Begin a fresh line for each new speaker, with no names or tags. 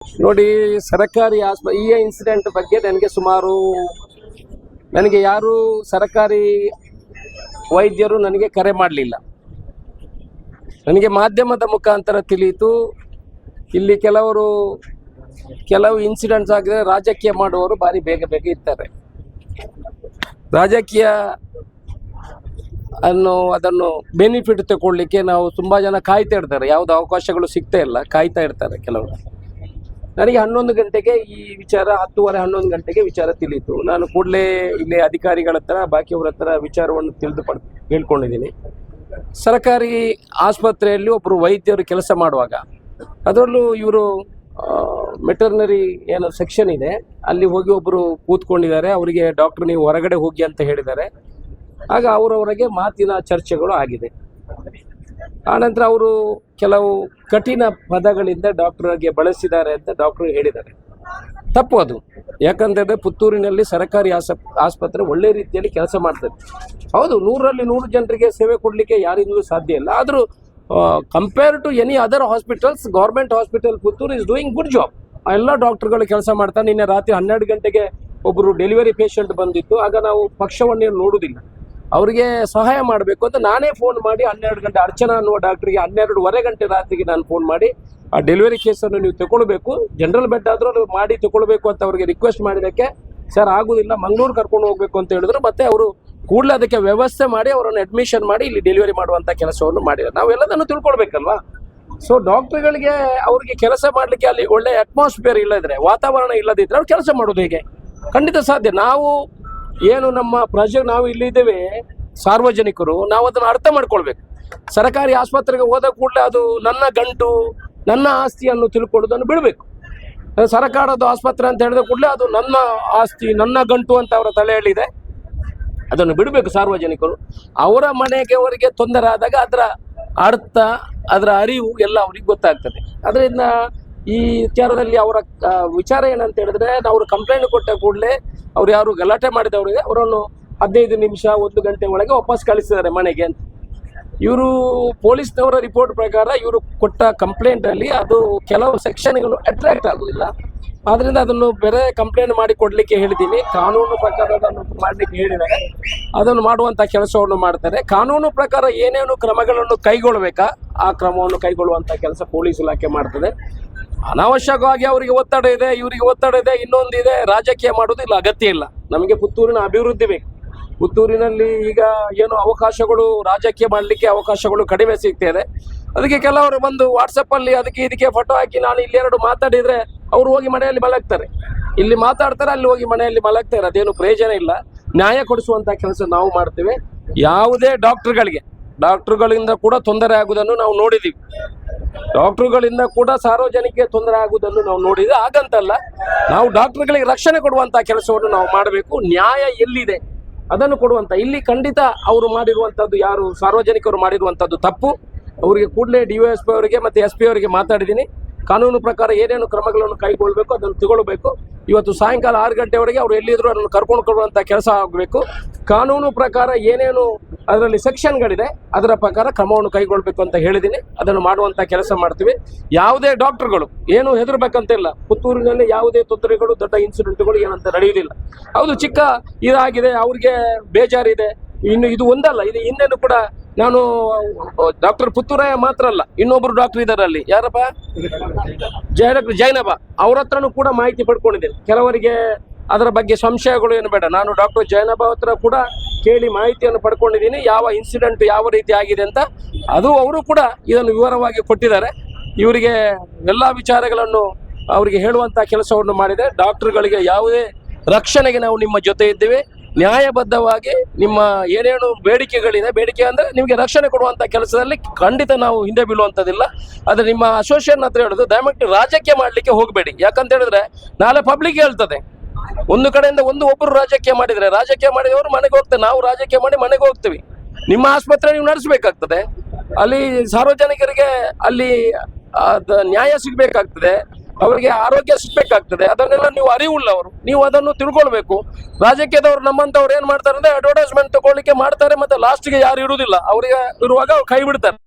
ನೋಡಿ, ಸರ್ಕಾರಿ ಈ ಇನ್ಸಿಡೆಂಟ್ ಬಗ್ಗೆ ನನಗೆ ಯಾರು ಸರ್ಕಾರಿ ವೈದ್ಯರು ನನಗೆ ಕರೆ ಮಾಡಲಿಲ್ಲ. ನನಗೆ ಮಾಧ್ಯಮದ ಮುಖಾಂತರ ತಿಳಿಯಿತು, ಇಲ್ಲಿ ಕೆಲವು ಇನ್ಸಿಡೆಂಟ್ಸ್ ಆಗಿದೆ. ರಾಜಕೀಯ ಮಾಡುವವರು ಭಾರಿ ಬೇಗ ಇರ್ತಾರೆ. ರಾಜಕೀಯ ಅದನ್ನು ಬೆನಿಫಿಟ್ ತಗೊಳ್ಳಿಕ್ಕೆ ನಾವು ತುಂಬಾ ಜನ ಕಾಯ್ತಾ ಇರ್ತಾರೆ. ಯಾವ್ದು ಅವಕಾಶಗಳು ಸಿಗ್ತಾ ಇಲ್ಲ, ಕಾಯ್ತಾ ಇರ್ತಾರೆ ಕೆಲವರು. ನನಗೆ 11 ಗಂಟೆಗೆ ಈ ವಿಚಾರ 10:30 11 ಗಂಟೆಗೆ ವಿಚಾರ ತಿಳಿಯಿತು. ನಾನು ಕೂಡಲೇ ಇಲ್ಲಿ ಅಧಿಕಾರಿಗಳ ಹತ್ರ ಬಾಕಿಯವರ ಹತ್ರ ವಿಚಾರವನ್ನು ಹೇಳ್ಕೊಂಡಿದ್ದೀನಿ. ಸರ್ಕಾರಿ ಆಸ್ಪತ್ರೆಯಲ್ಲಿ ಒಬ್ಬರು ವೈದ್ಯರು ಕೆಲಸ ಮಾಡುವಾಗ, ಅದರಲ್ಲೂ ಇವರು ವೆಟರ್ನರಿ ಏನೋ ಸೆಕ್ಷನ್ ಇದೆ, ಅಲ್ಲಿ ಹೋಗಿ ಒಬ್ಬರು ಕೂತ್ಕೊಂಡಿದ್ದಾರೆ. ಅವರಿಗೆ ಡಾಕ್ಟರ್ ನೀವು ಹೊರಗಡೆ ಹೋಗಿ ಅಂತ ಹೇಳಿದ್ದಾರೆ. ಆಗ ಅವರವರಿಗೆ ಮಾತಿನ ಚರ್ಚೆಗಳು ಆಗಿದೆ. ಆನಂತರ ಅವರು ಕೆಲವು ಕಠಿಣ ಪದಗಳಿಂದ ಡಾಕ್ಟರ್ಗೆ ಬಳಸಿದ್ದಾರೆ ಅಂತ ಡಾಕ್ಟರ್ ಹೇಳಿದ್ದಾರೆ. ತಪ್ಪು ಅದು. ಯಾಕಂತಂದ್ರೆ ಪುತ್ತೂರಿನಲ್ಲಿ ಸರ್ಕಾರಿ ಆಸ್ಪತ್ರೆ ಒಳ್ಳೆ ರೀತಿಯಲ್ಲಿ ಕೆಲಸ ಮಾಡ್ತದೆ. ಹೌದು, 100ರಲ್ಲಿ 100 ಜನರಿಗೆ ಸೇವೆ ಕೊಡಲಿಕ್ಕೆ ಯಾರಿಂದಲೂ ಸಾಧ್ಯ ಇಲ್ಲ. ಆದರೂ compare to any other hospitals, government hospital Puttur is doing good job. ಎಲ್ಲ ಡಾಕ್ಟರ್ಗಳು ಕೆಲಸ ಮಾಡ್ತಾರೆ. ನಿನ್ನೆ ರಾತ್ರಿ 12 ಗಂಟೆಗೆ ಒಬ್ಬರು ಡೆಲಿವರಿ ಪೇಷಂಟ್ ಬಂದಿತ್ತು. ಆಗ ನಾವು ಪಕ್ಷವನ್ನು ನೋಡುವುದಿಲ್ಲ, ಅವರಿಗೆ ಸಹಾಯ ಮಾಡಬೇಕು ಅಂತ ನಾನೇ ಫೋನ್ ಮಾಡಿ 12 ಗಂಟೆ ಅರ್ಚನಾ ಅನ್ನುವ ಡಾಕ್ಟರ್ಗೆ 12:30 ಗಂಟೆ ರಾತ್ರಿಗೆ ನಾನು ಫೋನ್ ಮಾಡಿ ಆ ಡೆಲಿವರಿ ಕೇಸನ್ನು ನೀವು ತಗೊಳ್ಬೇಕು, ಜನರಲ್ ಬೆಡ್ ಆದರೂ ಮಾಡಿ ತಗೊಳ್ಬೇಕು ಅಂತ ಅವರಿಗೆ ರಿಕ್ವೆಸ್ಟ್ ಮಾಡಿದ್ದಕ್ಕೆ, ಸರ್ ಆಗುದಿಲ್ಲ, ಮಂಗಳೂರು ಕರ್ಕೊಂಡು ಹೋಗ್ಬೇಕು ಅಂತ ಹೇಳಿದ್ರು. ಮತ್ತೆ ಅವರು ಕೂಡಲೇ ಅದಕ್ಕೆ ವ್ಯವಸ್ಥೆ ಮಾಡಿ ಅವರನ್ನು ಅಡ್ಮಿಷನ್ ಮಾಡಿ ಇಲ್ಲಿ ಡೆಲಿವರಿ ಮಾಡುವಂಥ ಕೆಲಸವನ್ನು ಮಾಡಿದ್ದಾರೆ. ನಾವೆಲ್ಲದನ್ನು ತಿಳ್ಕೊಳ್ಬೇಕಲ್ವಾ. ಸೊ ಡಾಕ್ಟರ್ಗಳಿಗೆ ಅವ್ರಿಗೆ ಕೆಲಸ ಮಾಡಲಿಕ್ಕೆ ಅಲ್ಲಿ ಒಳ್ಳೆ ಅಟ್ಮಾಸ್ಫಿಯರ್ ಇಲ್ಲದ್ರೆ, ವಾತಾವರಣ ಇಲ್ಲದಿದ್ದರೆ ಅವ್ರು ಕೆಲಸ ಮಾಡೋದು ಹೇಗೆ? ಖಂಡಿತ ಸಾಧ್ಯ. ನಾವು ಇಲ್ಲಿದ್ದೇವೆ ಸಾರ್ವಜನಿಕರು, ನಾವು ಅದನ್ನು ಅರ್ಥ ಮಾಡ್ಕೊಳ್ಬೇಕು. ಸರ್ಕಾರಿ ಆಸ್ಪತ್ರೆಗೆ ಹೋದ ಕೂಡಲೇ ಅದು ನನ್ನ ಗಂಟು, ನನ್ನ ಆಸ್ತಿಯನ್ನು ತಿಳ್ಕೊಳ್ಳೋದನ್ನು ಬಿಡಬೇಕು. ಸರ್ಕಾರದ ಆಸ್ಪತ್ರೆ ಅಂತ ಹೇಳಿದ ಕೂಡಲೇ ಅದು ನನ್ನ ಆಸ್ತಿ, ನನ್ನ ಗಂಟು ಅಂತ ಅವರ ತಲೆಯಲ್ಲಿದೆ. ಅದನ್ನು ಬಿಡಬೇಕು ಸಾರ್ವಜನಿಕರು. ಅವರ ಮನೆಗೆ ಅವರಿಗೆ ತೊಂದರೆ ಆದಾಗ ಅದರ ಅರ್ಥ, ಅದರ ಅರಿವು ಎಲ್ಲ ಅವ್ರಿಗೆ ಗೊತ್ತಾಗ್ತದೆ. ಅದರಿಂದ ಈ ವಿಚಾರದಲ್ಲಿ ಅವರ ವಿಚಾರ ಏನಂತ ಹೇಳಿದ್ರೆ, ಅವರು ಕಂಪ್ಲೇಂಟ್ ಕೊಟ್ಟ ಕೂಡಲೇ ಅವ್ರು ಯಾರು ಗಲಾಟೆ ಮಾಡಿದವರಿಗೆ ಅವರನ್ನು 15 ನಿಮಿಷ 1 ಗಂಟೆ ಒಳಗೆ ವಾಪಸ್ ಕಳಿಸಿದ್ದಾರೆ ಮನೆಗೆ ಅಂತ. ಇವರು ಪೊಲೀಸ್ನವರ ರಿಪೋರ್ಟ್ ಪ್ರಕಾರ ಇವರು ಕೊಟ್ಟ ಕಂಪ್ಲೇಂಟಲ್ಲಿ ಅದು ಕೆಲವು ಸೆಕ್ಷನ್ಗಳು ಅಟ್ರಾಕ್ಟ್ ಆಗುವುದಿಲ್ಲ. ಆದ್ದರಿಂದ ಅದನ್ನು ಬೇರೆ ಕಂಪ್ಲೇಂಟ್ ಮಾಡಿ ಕೊಡಲಿಕ್ಕೆ ಹೇಳಿದ್ದೀನಿ. ಕಾನೂನು ಪ್ರಕಾರ ಅದನ್ನು ಮಾಡಲಿಕ್ಕೆ ಹೇಳಿದ್ದಾರೆ, ಅದನ್ನು ಮಾಡುವಂಥ ಕೆಲಸವನ್ನು ಮಾಡ್ತಾರೆ. ಕಾನೂನು ಪ್ರಕಾರ ಏನೇನು ಕ್ರಮಗಳನ್ನು ಕೈಗೊಳ್ಳಬೇಕಾ ಆ ಕ್ರಮವನ್ನು ಕೈಗೊಳ್ಳುವಂಥ ಕೆಲಸ ಪೊಲೀಸ್ ಇಲಾಖೆ ಮಾಡ್ತದೆ. ಅನಾವಶ್ಯಕವಾಗಿ ಅವರಿಗೆ ಒತ್ತಡ ಇದೆ, ಇವರಿಗೆ ಒತ್ತಡ ಇದೆ, ಇನ್ನೊಂದಿದೆ, ರಾಜಕೀಯ ಮಾಡೋದು ಇಲ್ಲ, ಅಗತ್ಯ ಇಲ್ಲ. ನಮಗೆ ಪುತ್ತೂರಿನ ಅಭಿವೃದ್ಧಿ ಬೇಕು. ಪುತ್ತೂರಿನಲ್ಲಿ ಈಗ ಏನು ಅವಕಾಶಗಳು, ರಾಜಕೀಯ ಮಾಡಲಿಕ್ಕೆ ಅವಕಾಶಗಳು ಕಡಿಮೆ ಸಿಗ್ತಿದೆ. ಅದಕ್ಕೆ ಕೆಲವರು ಬಂದು ವಾಟ್ಸಪ್ಪಲ್ಲಿ ಇದಕ್ಕೆ ಫೋಟೋ ಹಾಕಿ ನಾನು ಇಲ್ಲಿ 2 ಮಾತಾಡಿದರೆ ಅವರು ಹೋಗಿ ಮನೆಯಲ್ಲಿ ಮಲಗ್ತಾರೆ. ಇಲ್ಲಿ ಮಾತಾಡ್ತಾರೆ, ಅಲ್ಲಿ ಹೋಗಿ ಮನೆಯಲ್ಲಿ ಮಲಗ್ತಾರೆ. ಅದೇನು ಪ್ರಯೋಜನ ಇಲ್ಲ. ನ್ಯಾಯ ಕೊಡಿಸುವಂಥ ಕೆಲಸ ನಾವು ಮಾಡ್ತೇವೆ. ಯಾವುದೇ ಡಾಕ್ಟರ್ಗಳಿಂದ ಕೂಡ ತೊಂದರೆ ಆಗುವುದನ್ನು ನಾವು ನೋಡಿದ್ದೀವಿ. ಡಾಕ್ಟರ್ಗಳಿಂದ ಕೂಡ ಸಾರ್ವಜನಿಕ ತೊಂದರೆ ಆಗುವುದನ್ನು ನಾವು ನೋಡಿದ್ವಿ. ಹಾಗಂತಲ್ಲ, ನಾವು ಡಾಕ್ಟರ್ಗಳಿಗೆ ರಕ್ಷಣೆ ಕೊಡುವಂಥ ಕೆಲಸವನ್ನು ನಾವು ಮಾಡಬೇಕು. ನ್ಯಾಯ ಎಲ್ಲಿದೆ ಅದನ್ನು ಕೊಡುವಂಥ, ಇಲ್ಲಿ ಖಂಡಿತ ಅವರು ಮಾಡಿರುವಂಥದ್ದು, ಯಾರು ಸಾರ್ವಜನಿಕರು ಮಾಡಿರುವಂಥದ್ದು ತಪ್ಪು. ಅವರಿಗೆ ಕೂಡಲೇ DYSP ಅವರಿಗೆ ಮತ್ತು SP ಅವರಿಗೆ ಮಾತಾಡಿದ್ದೀನಿ. ಕಾನೂನು ಪ್ರಕಾರ ಏನೇನು ಕ್ರಮಗಳನ್ನು ಕೈಗೊಳ್ಳಬೇಕು ಅದನ್ನು ತಗೊಳ್ಬೇಕು. ಇವತ್ತು ಸಾಯಂಕಾಲ 6 ಗಂಟೆವರೆಗೆ ಅವರು ಎಲ್ಲಿದ್ರು ಅದನ್ನು ಕರ್ಕೊಂಡು ಕೊಡುವಂಥ ಕೆಲಸ ಆಗಬೇಕು. ಕಾನೂನು ಪ್ರಕಾರ ಏನೇನು ಅದರಲ್ಲಿ ಸೆಕ್ಷನ್ಗಳಿದೆ ಅದರ ಪ್ರಕಾರ ಕ್ರಮವನ್ನು ಕೈಗೊಳ್ಳಬೇಕು ಅಂತ ಹೇಳಿದ್ದೀನಿ. ಅದನ್ನು ಮಾಡುವಂಥ ಕೆಲಸ ಮಾಡ್ತೀವಿ. ಯಾವುದೇ ಡಾಕ್ಟರ್ಗಳು ಏನು ಹೆದರ್ಬೇಕಂತಿಲ್ಲ. ಪುತ್ತೂರಿನಲ್ಲಿ ಯಾವುದೇ ತೊಂದರೆಗಳು, ದೊಡ್ಡ ಇನ್ಸಿಡೆಂಟ್ಗಳು ಏನಂತ ನಡೆಯುವುದಿಲ್ಲ. ಹೌದು, ಚಿಕ್ಕ ಇದಾಗಿದೆ, ಅವ್ರಿಗೆ ಬೇಜಾರಿದೆ. ಇನ್ನು ಇದು ಒಂದಲ್ಲ, ಇದು ಹಿಂದೆನೂ ಕೂಡ ನಾನು ಡಾಕ್ಟರ್ ಪುತ್ತೂರಯ್ಯ ಮಾತ್ರ ಅಲ್ಲ, ಇನ್ನೊಬ್ರು ಡಾಕ್ಟರ್ ಇದ್ದಾರೆ ಅಲ್ಲಿ, ಯಾರಪ್ಪ, ಡಾಕ್ಟರ್ ಜೈನಬ, ಅವ್ರ ಹತ್ರನೂ ಕೂಡ ಮಾಹಿತಿ ಪಡ್ಕೊಂಡಿದ್ದೇನೆ. ಕೆಲವರಿಗೆ ಅದರ ಬಗ್ಗೆ ಸಂಶಯಗಳು ಏನು ಬೇಡ, ನಾನು ಡಾಕ್ಟರ್ ಜೈನಬ ಹತ್ರ ಕೂಡ ಕೇಳಿ ಮಾಹಿತಿಯನ್ನು ಪಡ್ಕೊಂಡಿದ್ದೀನಿ, ಯಾವ ಇನ್ಸಿಡೆಂಟ್ ಯಾವ ರೀತಿ ಆಗಿದೆ ಅಂತ. ಅವರು ಕೂಡ ಇದನ್ನು ವಿವರವಾಗಿ ಕೊಟ್ಟಿದ್ದಾರೆ. ಇವರಿಗೆ ಎಲ್ಲ ವಿಚಾರಗಳನ್ನು ಅವರಿಗೆ ಹೇಳುವಂಥ ಕೆಲಸವನ್ನು ಮಾಡಿದೆ. ಡಾಕ್ಟರ್ಗಳಿಗೆ ಯಾವುದೇ ರಕ್ಷಣೆಗೆ ನಾವು ನಿಮ್ಮ ಜೊತೆ ಇದ್ದೇವೆ. ನ್ಯಾಯಬದ್ಧವಾಗಿ ನಿಮ್ಮ ಏನೇನು ಬೇಡಿಕೆಗಳಿದೆ, ಬೇಡಿಕೆ ಅಂದರೆ ನಿಮಗೆ ರಕ್ಷಣೆ ಕೊಡುವಂಥ ಕೆಲಸದಲ್ಲಿ ಖಂಡಿತ ನಾವು ಹಿಂದೆ ಬೀಳುವಂಥದ್ದಿಲ್ಲ. ಆದರೆ ನಿಮ್ಮ ಅಸೋಸಿಯೇಷನ್ ಹತ್ರ ಹೇಳೋದು, ದಯಮಾಡಿ ರಾಜಕೀಯ ಮಾಡಲಿಕ್ಕೆ ಹೋಗಬೇಡಿ. ಯಾಕಂತ ಹೇಳಿದ್ರೆ ನಾಳೆ ಪಬ್ಲಿಕ್ ಹೇಳ್ತದೆ, ಒಂದು ಕಡೆಯಿಂದ ಒಬ್ಬರು ರಾಜಕೀಯ ಮಾಡಿದವರು ಮನೆಗೆ ಹೋಗ್ತಾರೆ, ನಾವು ರಾಜಕೀಯ ಮಾಡಿ ಮನೆಗೆ ಹೋಗ್ತೀವಿ. ನಿಮ್ಮ ಆಸ್ಪತ್ರೆ ನೀವು ನಡೆಸಬೇಕಾಗ್ತದೆ, ಅಲ್ಲಿ ಸಾರ್ವಜನಿಕರಿಗೆ ಅಲ್ಲಿ ನ್ಯಾಯ ಸಿಗಬೇಕಾಗ್ತದೆ, ಅವರಿಗೆ ಆರೋಗ್ಯ ಸಿಗಬೇಕಾಗ್ತದೆ. ಅದನ್ನೆಲ್ಲ ನೀವು ಅರಿವುಳ್ಳವರು, ನೀವು ಅದನ್ನು ತಿಳ್ಕೊಳ್ಬೇಕು. ರಾಜಕೀಯದವರು ನಮ್ಮಂಥವ್ರು ಏನು ಮಾಡ್ತಾರೆ ಅಂದರೆ ಅಡ್ವರ್ಟೈಸ್ಮೆಂಟ್ ತಗೊಳ್ಳಿಕ್ಕೆ ಮಾಡ್ತಾರೆ, ಮತ್ತೆ ಲಾಸ್ಟ್ಗೆ ಯಾರು ಇರುವುದಿಲ್ಲ, ಅವರಿಗೆ ಇರುವಾಗ ಕೈ ಬಿಡ್ತಾರೆ.